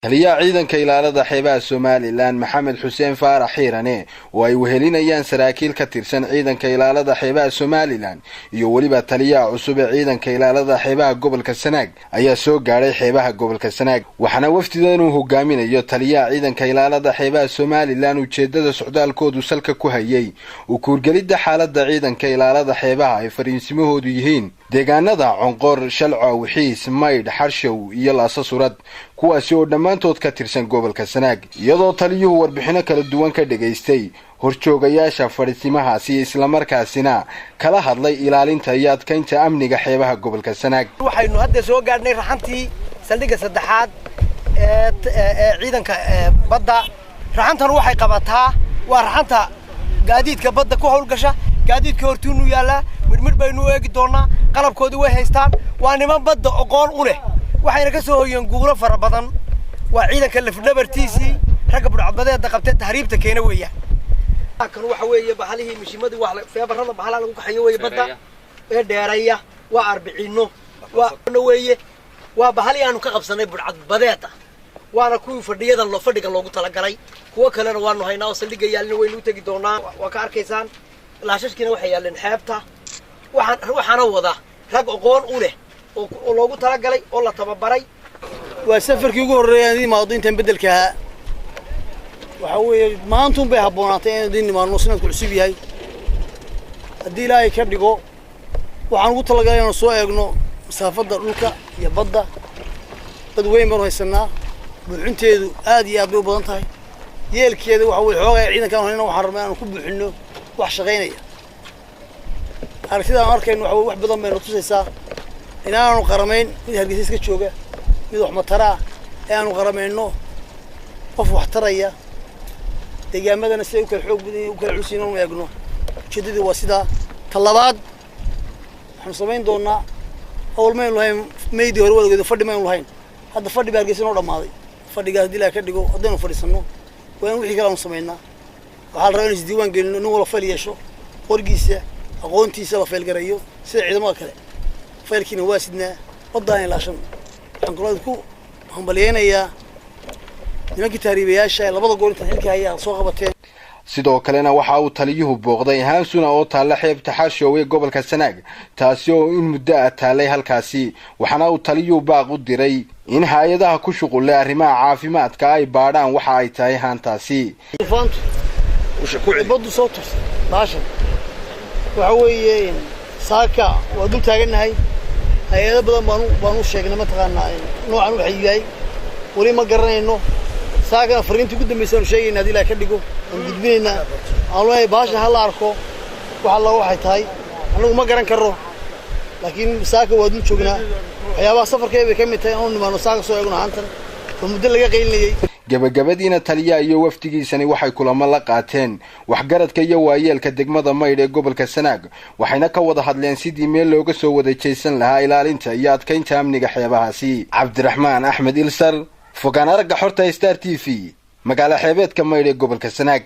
taliyaha ciidanka ilaalada xeebaha Somaliland Maxamed Xuseen Faarax Xiirane oo ay wehelinayaan saraakiil ka tirsan ciidanka ilaalada xeebaha Somaliland iyo waliba taliyaha cusub ee ciidanka ilaalada xeebaha gobolka Sanaag ayaa soo gaaray xeebaha gobolka Sanaag waxaana wafdidan uu hogaaminayo taliyaha ciidanka ilaalada xeebaha Somaliland ujeedada socdaalkoodu salka ku hayay oo kuurgalida xaaladda ciidanka ilaalada xeebaha ay fariisimahoodu yihiin deegaanada Conqor, Shalco, Wixiis, Maydh, Xarshow iyo Laasasurad kuwaasi oo dhammaantood ka tirsan gobolka Sanaag iyadoo taliyuhu warbixino kala duwan ka dhageystay horjoogayaasha fariisimahaasi isla markaasina kala hadlay ilaalinta iyo adkeynta amniga xeebaha gobolka Sanaag. waxaynu hadda soo gaarnay raxantii saldhigga saddexaad ee ciidanka badda. raxantan waxay qabataa waa raxanta gaadiidka badda ku howlgasha, gaadiidka hortuunu yaala midmid baynu eegi doonaa, qalabkoodu way haystaan, waa niman badda aqoon u leh, waxayna ka soo hoyeen guulo fara badan. waa ciidanka lafdhabartiisii ragga budhcadbadeeda qabtay tahriibta keena weeyaan. kan waxa weeye bahalihii mishimadii wax feebarada bahalaha lagu kaxayo weeye badda ee dheeraya, waa arbiciino weeye, waa bahalihi aanu ka qabsanay budhcadbadeeda, waana kuwii fadhiga loogu talagalay. kuwa kalena waanu haynaa oo saldhigga yaalina waynu u tegi doonaa. waa ka arkaysaan laashashkiina waxay yaaleen xeebta. waxaana wada rag aqoon u leh oo loogu talagalay oo la tababaray. waa safarkii ugu horreeyay maado intaan bedelka ahaa. waxa weeye maantun bay haboonaatay in nimaano sanadku cusub yahay. haddii ilaahay ka dhigo waxaan ugu talagalay inaan soo eegno masaafada dhulka iyo badda. dad weyn baan haysanaa, buuxinteedu aad iyo aad bay u badan tahay. yeelkeeda waxa weeye xoogay ciidankan horena waxaan rabnaa inaan ku buuxino wax shaqeynaya. aragtidaan arkayno waxa wax badan baynu tusaysaa inaanu qaramayn mid Hargeysa iska jooga, mid wax matara ee aanu qaramayno qof wax taraya. deegaamadana si ay u kala xoog badan u kala cusino u eegno. ujeedadu waa sida talabaad waxaan samayn doonaa howlmaynu lahayn meydii hore wadageeda fadhi maynu lahayn. hadda fadhi baa Hargeysa noo dhamaaday. fadhigaas dilaa ka dhigo haddaynu fadhiisano waan wixii kale aan samaynaa. waxaa la rabaa in isdiiwaan gelino nin wala fal yeesho qorgiisa aqoontiisa la feel garayo sida ciidamada kale. faylkiina waa sidnaa wadaan ilaashan. waxaan kaloo ku hambalyeynaya nimankii taariibayaasha labada goor inta xilka ayaa soo qabateen. sidoo kalena waxa uu taliyuhu booqday Haansuna oo taala xeebta Xarshow ee gobolka Sanaag taasi oo in muddo ah taalay halkaasi. waxaana uu taliyuhu baaq u diray in hay'adaha ku shuqul leh arrimaha caafimaadka ay baadhaan waxa ay tahay haantaasi. baddu soo tus baashan waxa weeye saaka waa dul taaganahay. hay'ado badan baan u sheegnay mataqaanaa noocan waxa yahay wali ma garanayno. saaka fariintii ugu dambeysay oo sheegayna hadii la ka dhigo aan gudbinayna aan baasha hal arko waxa la waxay tahay anagu ma garan karo, laakiin saaka waa dul joognaa. waxyaabaha safarkeeda ka mid tahay oo nimaano saaka soo eegno hantan oo muddo laga qeynayay. gabagabadiina taliyaha iyo wafdigiisani waxay kulamo la qaateen waxgaradka iyo waayeelka degmada Maydh ee gobolka Sanaag waxayna ka wada hadleen sidii meel looga soo wada jeesan lahaa ilaalinta iyo adkeynta amniga xeebahaasi. Cabdiraxmaan Axmed Ilsar, fogaan aragga xorta Star TV, magaala xeebeedka Maydh ee gobolka Sanaag.